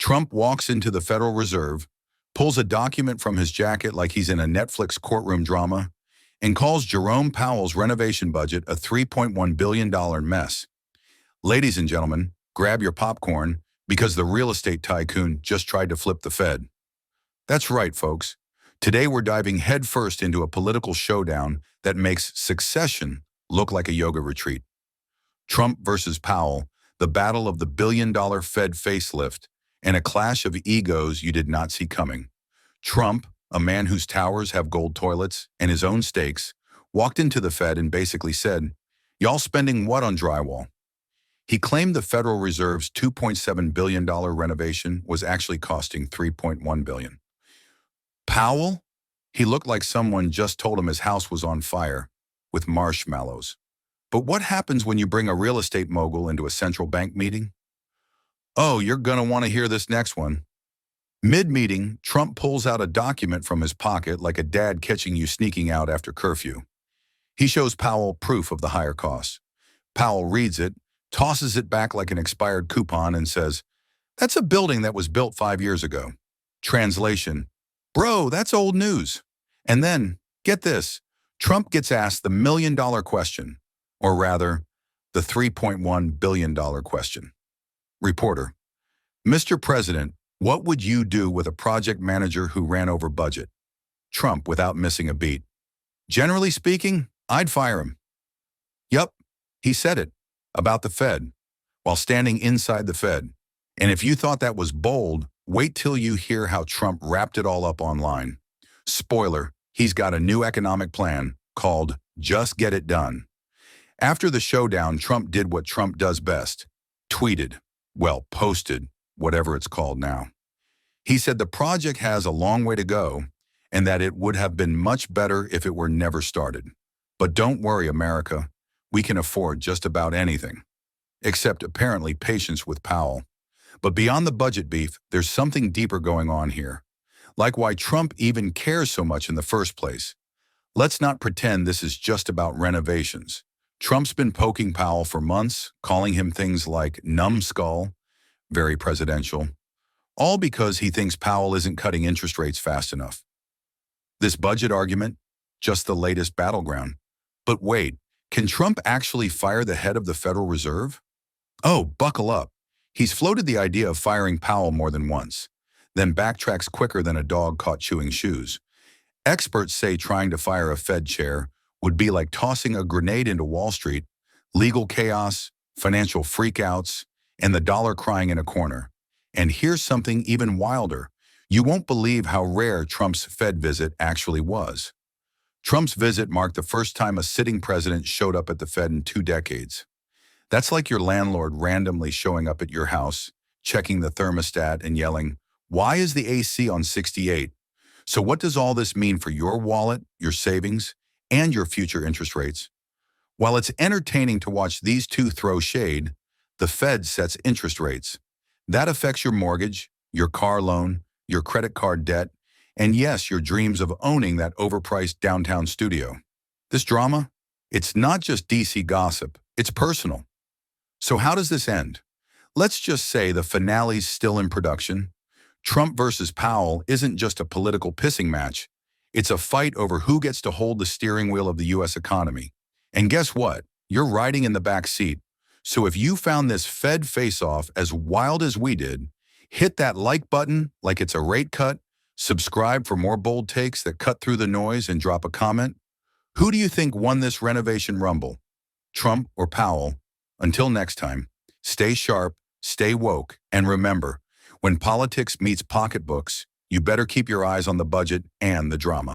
Trump walks into the Federal Reserve, pulls a document from his jacket like he's in a Netflix courtroom drama, and calls Jerome Powell's renovation budget a $3.1 billion mess. Ladies and gentlemen, grab your popcorn because the real estate tycoon just tried to flip the Fed. That's right, folks. Today we're diving headfirst into a political showdown that makes succession look like a yoga retreat. Trump versus Powell, the battle of the billion-dollar Fed facelift, and a clash of egos you did not see coming. Trump, a man whose towers have gold toilets and his own stakes, walked into the Fed and basically said, "Y'all spending what on drywall?" He claimed the Federal Reserve's $2.7 billion renovation was actually costing $3.1 billion. Powell? He looked like someone just told him his house was on fire with marshmallows. But what happens when you bring a real estate mogul into a central bank meeting? Oh, you're gonna want to hear this next one. Mid-meeting, Trump pulls out a document from his pocket like a dad catching you sneaking out after curfew. He shows Powell proof of the higher costs. Powell reads it, tosses it back like an expired coupon and says, "That's a building that was built 5 years ago." Translation, "Bro, that's old news." And then, get this, Trump gets asked the million-dollar question, or rather, the $3.1 billion question. Reporter, "Mr. President, what would you do with a project manager who ran over budget?" Trump, without missing a beat, "Generally speaking, I'd fire him." Yup, he said it, about the Fed, while standing inside the Fed. And if you thought that was bold, wait till you hear how Trump wrapped it all up online. Spoiler, he's got a new economic plan called Just Get It Done. After the showdown, Trump did what Trump does best, tweeted, well, posted, whatever it's called now. He said the project has a long way to go and that it would have been much better if it were never started. But don't worry, America, we can afford just about anything, except apparently patience with Powell. But beyond the budget beef, there's something deeper going on here, like why Trump even cares so much in the first place. Let's not pretend this is just about renovations. Trump's been poking Powell for months, calling him things like numbskull, very presidential, all because he thinks Powell isn't cutting interest rates fast enough. This budget argument, just the latest battleground. But wait, can Trump actually fire the head of the Federal Reserve? Oh, buckle up. He's floated the idea of firing Powell more than once, then backtracks quicker than a dog caught chewing shoes. Experts say trying to fire a Fed chair would be like tossing a grenade into Wall Street, legal chaos, financial freakouts, and the dollar crying in a corner. And here's something even wilder. You won't believe how rare Trump's Fed visit actually was. Trump's visit marked the first time a sitting president showed up at the Fed in 2 decades. That's like your landlord randomly showing up at your house, checking the thermostat and yelling, "Why is the AC on 68? So what does all this mean for your wallet, your savings, and your future interest rates?" While it's entertaining to watch these two throw shade, the Fed sets interest rates. That affects your mortgage, your car loan, your credit card debt, and yes, your dreams of owning that overpriced downtown studio. This drama, it's not just DC gossip, it's personal. So how does this end? Let's just say the finale's still in production. Trump versus Powell isn't just a political pissing match. It's a fight over who gets to hold the steering wheel of the U.S. economy. And guess what? You're riding in the back seat. So if you found this Fed face-off as wild as we did, hit that like button like it's a rate cut, subscribe for more bold takes that cut through the noise, and drop a comment. Who do you think won this renovation rumble? Trump or Powell? Until next time, stay sharp, stay woke, and remember, when politics meets pocketbooks, you better keep your eyes on the budget and the drama.